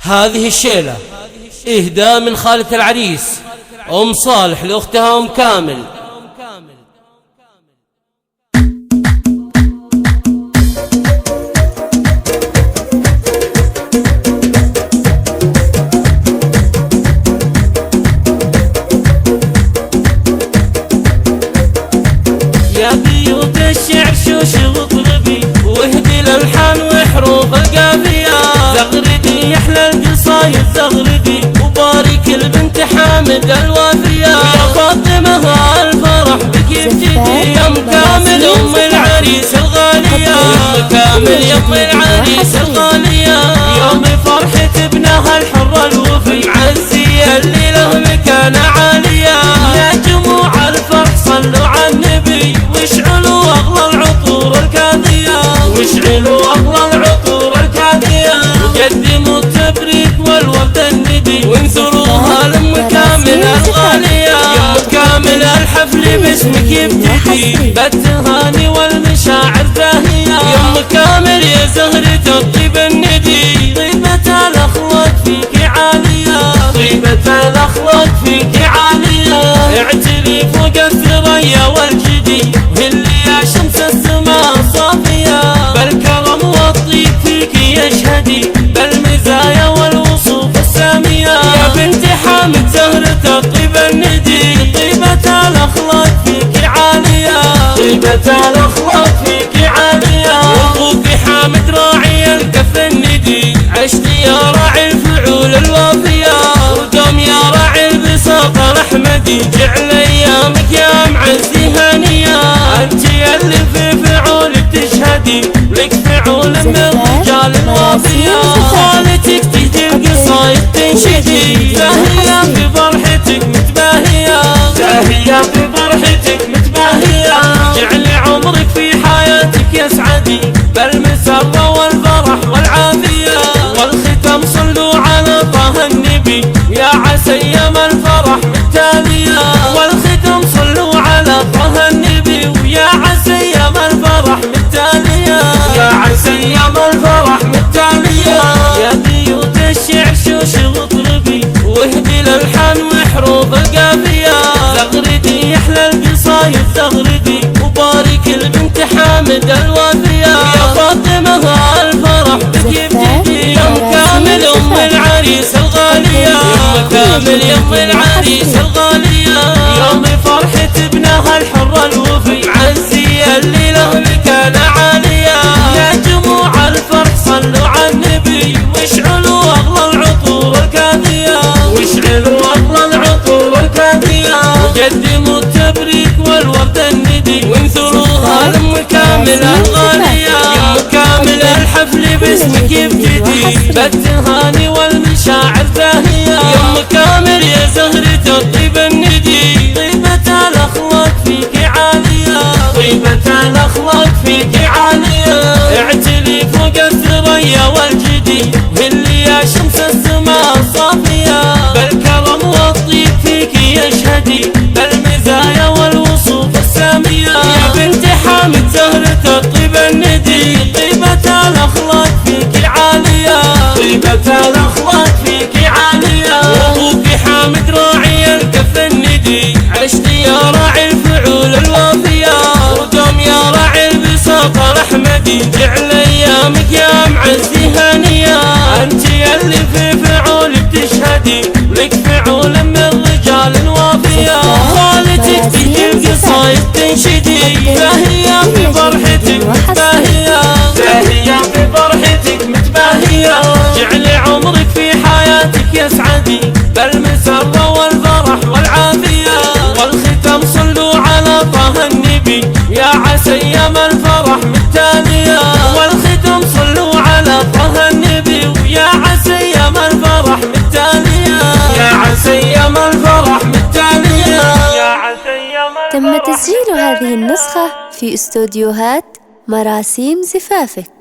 هذه الشيلة إهداء من خالة العريس أم صالح لأختها أم كامل. يا بيوت الشعر شوش واطلبي واهدي الالحان وحروف القافيه، زغردي يحلى القصايد زغردي وبارك البنت حامد الوافيه. يا فاطمه الفرح بك يبتدي يا ام كامل ام العريس الغاليه، يا ام كامل يا ام العريس الغاليه. يوم فرحة ابنها الحر الوفي معزي اللي له مكانه عاليه. يا جموع الفرح صلوا على النبي واشعلوا اغلى العطور الكاذيه، واشعلوا اغلى العطور الكاذيه. وقدموا التبريك والورد الندي وانثروها لام كامل الغاليه. يا ام كامل الحفل باسمك يبتدي بالتهاني والمشاعر زاهيه. يا ام كامل يا زهرة الطيب الندي، طيبة الاخلاق فيك عاليه، طيبة الاخلاق فيك عاليه. اعتلي فوق الثريا والجدي هلي يا شمس السماء صافيه، بالكرم والطيب فيك يشهدي بالمزايا والوصوف الساميه. يا بنت حامد زهرة الطيب الندي، طيبة الاخلاق فيك عاليه، طيبة الاخلاق فيك عاليه. واخوك حامد راعي الكف الندي، عشت يا راعي الفعول الوافيه، ودوم يا راعي البساطه الاحمدي. جعل ايامك يا معزي هانيه، انت اللي في فعولك تشهدي لك فعول من الرجال الوافيه. خالتك تهدي القصايد تنشدي، زاهيه في فرحتك متباهيه، زاهيه في فرحتك متباهيه. جعل عمرك في حياتك يسعدي بالمسرة والفرح والعافيه. والختم صلوا على طه النبي يا عسى ايام الفرح متاليه. والختم صلوا على طه النبي ويا عسى ايام الفرح متاليه، يا عسى ايام الفرح متاليه. يا بيوت الشعر شوش واطلبي واهدي الالحان وحروف القافيه، زغردي يحلى القصايد زغردي وبارك البنت حامد الوافيه. يا فاطمه الفرح بك يبتدي يا ام كامل ام العريس الغاليه، يا ام كامل يا ام العريس الغاليه. يوم فرحة ابنها الحر الوفي معزي اللي له مكانه عاليه. يا جموع الفرح صلوا على النبي واشعلوا اغلى العطور الكاذيه، واشعلوا اغلى العطور الكاذيه. وقدموا التبريك والورد الندي وانثروها لام كامل الغاليه. يا ام كامل الحفل باسمك يبتدي بالتهاني والمشاعر زاهيه. يا ام كامل يا زهرة الطيب الندي، طيبة الاخلاق فيك عاليه، طيبة الاخلاق فيك عاليه. اعتلي فوق الثريا والجدي هلي يا شمس السماء صافيه، بالكرم والطيب فيك يشهدي بالمزايا والوصوف الساميه. يا بنت حامد زهرة الطيب الندي، طيبة الاخلاق فيك عاليه، طيبة الاخلاق فيك عاليه. واخوك حامد راعي الكف الندي، عشت يا راعي الفعول الوافيه، ودوم يا راعي البساطه الاحمدي. جعل ايامك يا معزي هانيه، انت اللي في فعولك تشهدي لك فعول من الرجال الوافيه. خالتك تهدي القصايد تنشدي، زاهيه في فرحتك متباهيه، زاهيه في فرحتك متباهيه. جعل عمرك في حياتك يسعدي بالمسرة والفرح والعافيه. والختم صلوا على طه النبي يا عسى ايام الفرح متاليه. والختم صلوا على طه النبي ويا عسى ايام الفرح متاليه، يا عسى ايام الفرح متاليه، يا عسى ايام الفرح. تم تسجيل هذه النسخة في استوديوهات مراسيم زفافك.